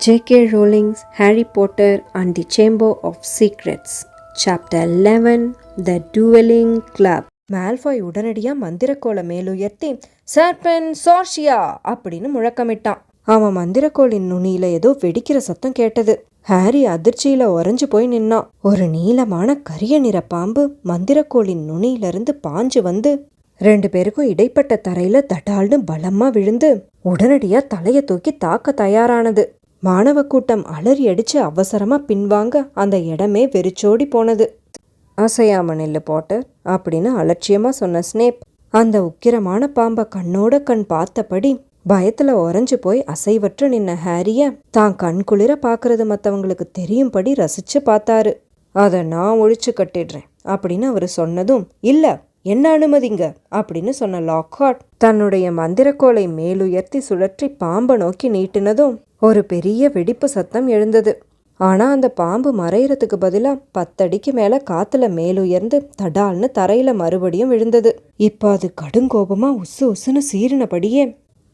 J.K. Rowling's Harry Potter and the Chamber of Secrets, Chapter 11, The Dueling Club. Malfoy உடனடியா மந்திரக்கோளை மேலுயர்த்தி சர்பன் சோர்ஷியா அப்படின்னு முழக்கமிட்டான். அவன் மந்திரக்கோளின் நுனியில ஏதோ வெடிக்கிற சத்தம் கேட்டது. ஹாரி அதிர்ச்சியில உறைஞ்சு போய் நின்னான். ஒரு நீளமான கரிய நிற பாம்பு மந்திரக்கோளின் நுனியிலிருந்து பாஞ்சு வந்து 2 பேருக்கும் இடைப்பட்ட தரையில தடால்னு பலமா விழுந்து உடனடியா தலைய தூக்கி தாக்க தயாரானது. மாணவ கூட்டம் அலறி அடிச்சு அவசரமா பின்வாங்க அந்த இடமே வெறிச்சோடி போனது. அசையாம நில்லு போட்டர் அப்படின்னு அலட்சியமா சொன்ன ஸ்னேப் அந்த உக்கிரமான பாம்பை கண்ணோட கண் பார்த்தபடி பயத்துல உறைஞ்சு போய் அசைவற்று நின்ன ஹாரிய தான் கண் குளிர பாக்குறது மற்றவங்களுக்கு தெரியும்படி ரசிச்சு பார்த்தாரு. அதை நான் ஒழிச்சு கட்டிடுறேன் அப்படின்னு அவரு சொன்னதும், இல்ல என்ன அனுமதிங்க அப்படின்னு சொன்ன லாக்ஹார்ட் தன்னுடைய மந்திரக்கோளை மேலுயர்த்தி சுழற்றி பாம்பை நோக்கி நீட்டினதும் ஒரு பெரிய வெடிப்பு சத்தம் எழுந்தது. ஆனா அந்த பாம்பு மறையறதுக்கு பதிலா 10 அடிக்கு மேல காத்துல மேலுயர்ந்து தடால்னு தரையில மறுபடியும் விழுந்தது. இப்ப அது கடுங்கோபமா உசு உசுன்னு சீறினபடியே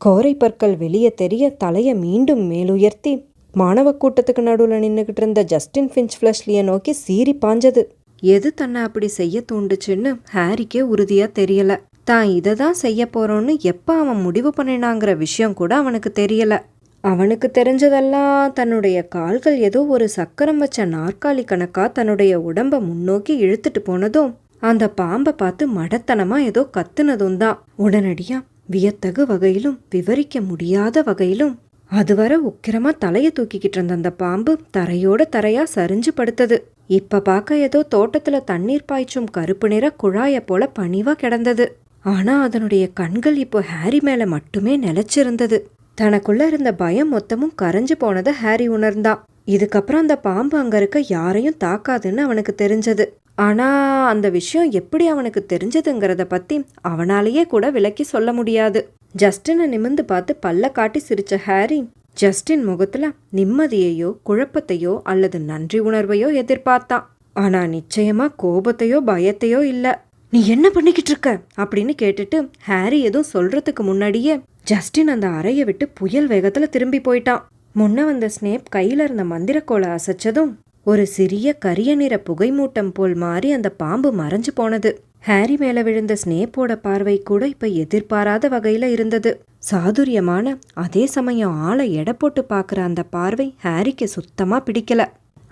கோரை பற்கள் வெளியே தெரிய தலைய மீண்டும் மேலுயர்த்தி மாணவ கூட்டத்துக்கு நடுவுல நின்னுகிட்டு இருந்த ஜஸ்டின் ஃபின்ச் ஃபிளஷ்லிய நோக்கி சீறி பாஞ்சது. எது தன்னை அப்படி செய்ய தூண்டுச்சுன்னு ஹாரிக்கே உறுதியா தெரியல. தான் இதை தான் செய்ய போறோன்னு எப்ப அவன் முடிவு பண்ணினாங்கிற விஷயம் கூட அவனுக்கு தெரியல. அவனுக்கு தெரிஞ்சதெல்லாம் தன்னுடைய கால்கள் ஏதோ ஒரு சக்கரம் வச்ச நாற்காலி கணக்கா தன்னுடைய உடம்ப முன்னோக்கி இழுத்துட்டு போனதும் அந்த பாம்பை பார்த்து மடத்தனமா ஏதோ கத்துனதும் தான். உடனடியா வியத்தகு வகையிலும் விவரிக்க முடியாத வகையிலும் அதுவரை உக்கிரமா தலைய தூக்கிக்கிட்டு இருந்த அந்த பாம்பு தரையோட தரையா சரிஞ்சு படுத்தது. இப்ப பார்க்க ஏதோ தோட்டத்துல தண்ணீர் பாய்ச்சும் கருப்பு நிற குழாய போல பணிவா கிடந்தது. ஆனா அதனுடைய கண்கள் இப்போ ஹாரி மேல மட்டுமே நிலைச்சிருந்தது. தனக்குள்ள இருந்த பயம் மொத்தமும் கரைஞ்சு போனதை ஹாரி உணர்ந்தான். இதுக்கப்புறம் அந்த பாம்பு அங்க இருக்க யாரையும் தாக்காதுன்னு அவனுக்கு தெரிஞ்சது. ஆனா அந்த விஷயம் எப்படி அவனுக்கு தெரிஞ்சதுங்கிறத பத்தி அவனாலேயே கூட விளக்கி சொல்ல முடியாது. ஜஸ்டினை நிமிர்ந்து பார்த்து பல்ல காட்டி சிரிச்ச ஹாரி ஜஸ்டின் முகத்துல நிம்மதியையோ குழப்பத்தையோ அல்லது நன்றி உணர்வையோ எதிர்பார்த்தான். ஆனா நிச்சயமா கோபத்தையோ பயத்தையோ இல்ல. நீ என்ன பண்ணிக்கிட்டு இருக்க அப்படின்னு கேட்டுட்டு ஹாரி எதுவும் சொல்றதுக்கு முன்னாடியே ஜஸ்டின் அந்த அறையை விட்டு புயல் வேகத்துல திரும்பி போயிட்டான். முன்ன வந்த ஸ்னேப் கையில இருந்த மந்திரக்கோளை அசைச்சதும் ஒரு சிறிய கரிய நிற புகைமூட்டம் போல் மாறி அந்த பாம்பு மறைஞ்சு போனது. ஹாரி மேல விழுந்த ஸ்னேப்போட பார்வை கூட இப்ப எதிர்பாராத வகையில இருந்தது. சாதுரியமான அதே சமயம் ஆளை எடை போட்டு பாக்குற அந்த பார்வை ஹாரிக்கு சுத்தமா பிடிக்கல.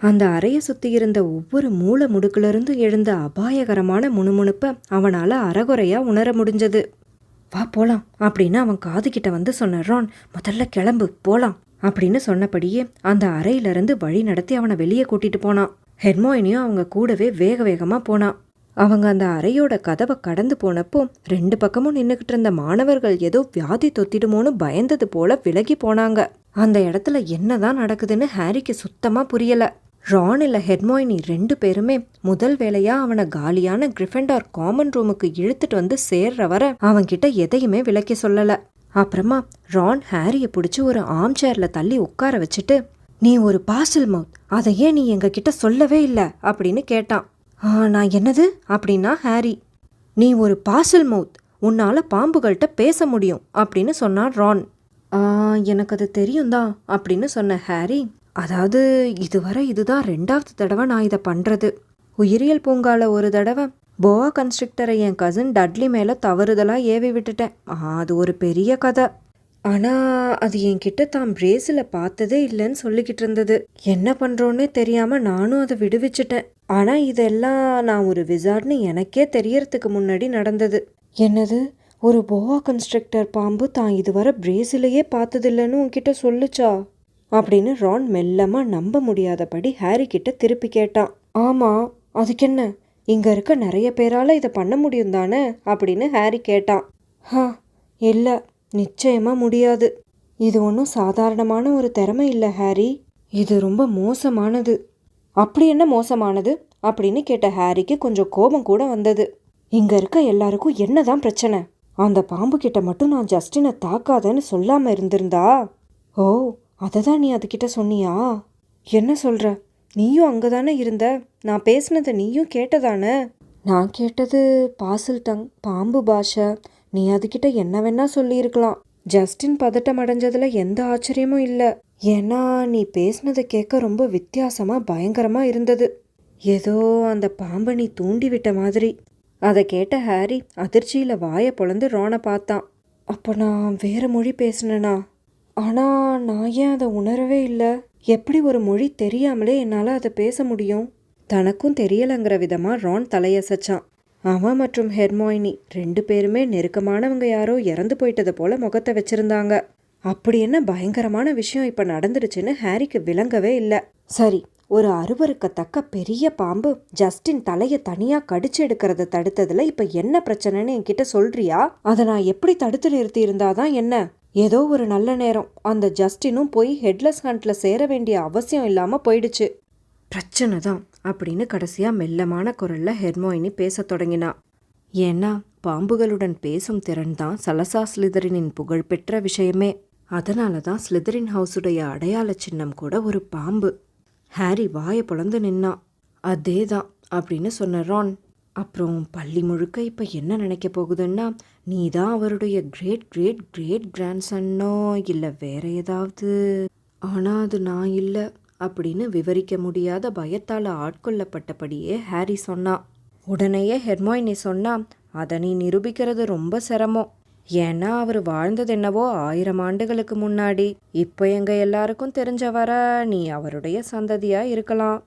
அந்த அறைய சுத்தி இருந்த ஒவ்வொரு மூல முடுக்கிலிருந்து எழுந்த அபாயகரமான முணுமுணுப்ப அவனால அறகுறையா உணர முடிஞ்சது. வா போலாம் அப்படின்னு அவன் காது கிட்ட வந்து சொன்ன ரான், முதல்ல கிளம்பு போலாம் அப்படின்னு சொன்னபடியே அந்த அறையிலிருந்து வழி நடத்தி அவனை வெளியே கூட்டிட்டு போனான். ஹெர்மோயினியும் அவங்க கூடவே வேக வேகமா போனான். அவங்க அந்த அறையோட கதவை கடந்து போனப்போ 2 பக்கமும் நின்னுகிட்டு இருந்த மாணவர்கள் ஏதோ வியாதி தொத்திடுமோன்னு பயந்தது போல விலகி போனாங்க. அந்த இடத்துல என்னதான் நடக்குதுன்னு ஹாரிக்கு சுத்தமா புரியல. ரான் இல்ல ஹெர்மோயினி 2 பேருமே முதல் வேலையா அவனை காலியான கிரிஃபெண்டார் காமன் ரூமுக்கு இழுத்துட்டு வந்து சேர்ற வர அவன்கிட்ட எதையுமே விளக்கி சொல்லல. அப்புறமா ரான் ஹாரிய பிடிச்சி ஒரு ஆர்ம் சேர்ல தள்ளி உட்கார வச்சுட்டு, நீ ஒரு பார்சல் மவுத், அதையே நீ எங்க கிட்ட சொல்லவே இல்லை அப்படின்னு கேட்டான். நான் என்னது அப்படின்னா ஹாரி. நீ ஒரு பார்சல் மவுத், உன்னால பாம்புகள்கிட்ட பேச முடியும் அப்படின்னு சொன்னான் ரான். எனக்கு அது தெரியும் தான் அப்படின்னு சொன்ன ஹாரி. அதாவது இதுவரை இதுதான் 2வது தடவை நான் இதை பண்றது. உயிரியல் பூங்கால ஒரு தடவை போவா கன்ஸ்ட்ரக்டரை என் கசின் டட்லி மேல தவறுதலா ஏவி விட்டுட்டேன். அது ஒரு பெரிய கதை. ஆனா அது என்கிட்ட தான் பிரேசில பார்த்ததே இல்லைன்னு சொல்லிக்கிட்டு இருந்தது. என்ன பண்றோன்னே தெரியாம நானும் அதை விடுவிச்சிட்டேன். ஆனா இதெல்லாம் நான் ஒரு விசார்ட்னு எனக்கே தெரியறதுக்கு முன்னாடி நடந்தது. என்னது, ஒரு போவா கன்ஸ்ட்ரக்டர் பாம்பு தான் இதுவரை பிரேசிலையே பார்த்ததில்லைன்னு உன்கிட்ட சொல்லுச்சா அப்படின்னு ரான் மெல்லமா நம்ப முடியாதபடி ஹாரி கிட்ட திருப்பி கேட்டான். ஆமா, அதுக்கென்ன, இங்க இருக்க நிறைய பேரால இதை பண்ண முடியும் தானே அப்படின்னு ஹாரி கேட்டான். இல்ல, நிச்சயமா முடியாது. இது ஒன்றும் சாதாரணமான ஒரு திறமை இல்லை ஹாரி, இது ரொம்ப மோசமானது. அப்படி என்ன மோசமானது அப்படின்னு கேட்ட ஹாரிக்கு கொஞ்சம் கோபம் கூட வந்தது. இங்க இருக்க எல்லாருக்கும் என்னதான் பிரச்சனை? அந்த பாம்பு கிட்ட மட்டும் நான் ஜஸ்டினை தாக்காதன்னு சொல்லாம இருந்திருந்தா. ஓ, அதை தான் நீ அதுகிட்ட சொன்னியா? என்ன சொல்ற? நீயும் அங்கதானே இருந்த, நான் பேசினதை நீயும் கேட்டதானே? நான் கேட்டது பாசில் டங், பாம்பு பாஷை. நீ அதுகிட்ட என்ன வேணா சொல்லியிருக்கலாம். ஜஸ்டின் பதட்டம் அடைஞ்சதுல எந்த ஆச்சரியமும் இல்லை. ஏன்னா நீ பேசினதை கேட்க ரொம்ப வித்தியாசமாக பயங்கரமாக இருந்தது. ஏதோ அந்த பாம்பை நீ தூண்டி விட்ட மாதிரி. அதை கேட்ட ஹாரி அதிர்ச்சியில் வாயை பொளந்து ரானை பார்த்தான். அப்போ நான் வேற மொழி பேசினேனா? ஆனால் நான் ஏன் அதை உணரவே இல்லை? எப்படி ஒரு மொழி தெரியாமலே என்னால் அதை பேச முடியும்? தனக்கும் தெரியலைங்கிற விதமாக ரான் தலையசைச்சான். அவன் மற்றும் ஹெர்மாயினி 2 பேருமே நெருக்கமானவங்க யாரோ இறந்து போயிட்டதை போல முகத்தை வச்சிருந்தாங்க. அப்படி என்ன பயங்கரமான விஷயம் இப்போ நடந்துடுச்சுன்னு ஹாரிக்கு விளங்கவே இல்லை. சரி, ஒரு அருவருக்கத்தக்க பெரிய பாம்பு ஜஸ்டின் தலையை தனியாக கடிச்சு எடுக்கிறத தடுத்ததுல இப்போ என்ன பிரச்சனைன்னு என்கிட்ட சொல்றியா? அதை நான் எப்படி தடுத்து நிறுத்தி இருந்தாதான் என்ன? ஏதோ ஒரு நல்ல நேரம் அந்த ஜஸ்டினும் போய் ஹெட்லெஸ் ஹண்ட்ல சேர வேண்டிய அவசியம் இல்லாமல் போயிடுச்சு. பிரச்சனை தான் அப்படின்னு கடைசியாக மெல்லமான குரலில் ஹெர்மாயினி பேசத் தொடங்கினா. ஏன்னா பாம்புகளுடன் பேசும் திறன் தான் சலசா ஸ்லிதரினின் புகழ்பெற்ற விஷயமே. அதனால தான் ஸ்லிதரின் ஹவுஸுடைய அடையாள சின்னம் கூட ஒரு பாம்பு. ஹாரி வாயை பொளந்து நின்னான். அதே தான் அப்படின்னு சொன்ன ரான். அப்புறம் பள்ளி முழுக்க இப்போ என்ன நினைக்க போகுதுன்னா, நீ தான் அவருடைய கிரேட் கிரேட் கிரேட் கிராண்ட்சன்னோ இல்லை வேற ஏதாவது. ஆனால் அது நான் இல்லை அப்படின்னு விவரிக்க முடியாத பயத்தால் ஆட்கொள்ளப்பட்டபடியே ஹாரி சொன்னான். உடனேயே ஹெர்மாயினி சொன்னா, அதை நீ நிரூபிக்கிறது ரொம்ப சிரமம். ஏன்னா அவர் வாழ்ந்தது என்னவோ 1000 ஆண்டுகளுக்கு முன்னாடி. இப்போ எங்க எல்லாருக்கும் தெரிஞ்ச வர நீ அவருடைய சந்ததியா இருக்கலாம்.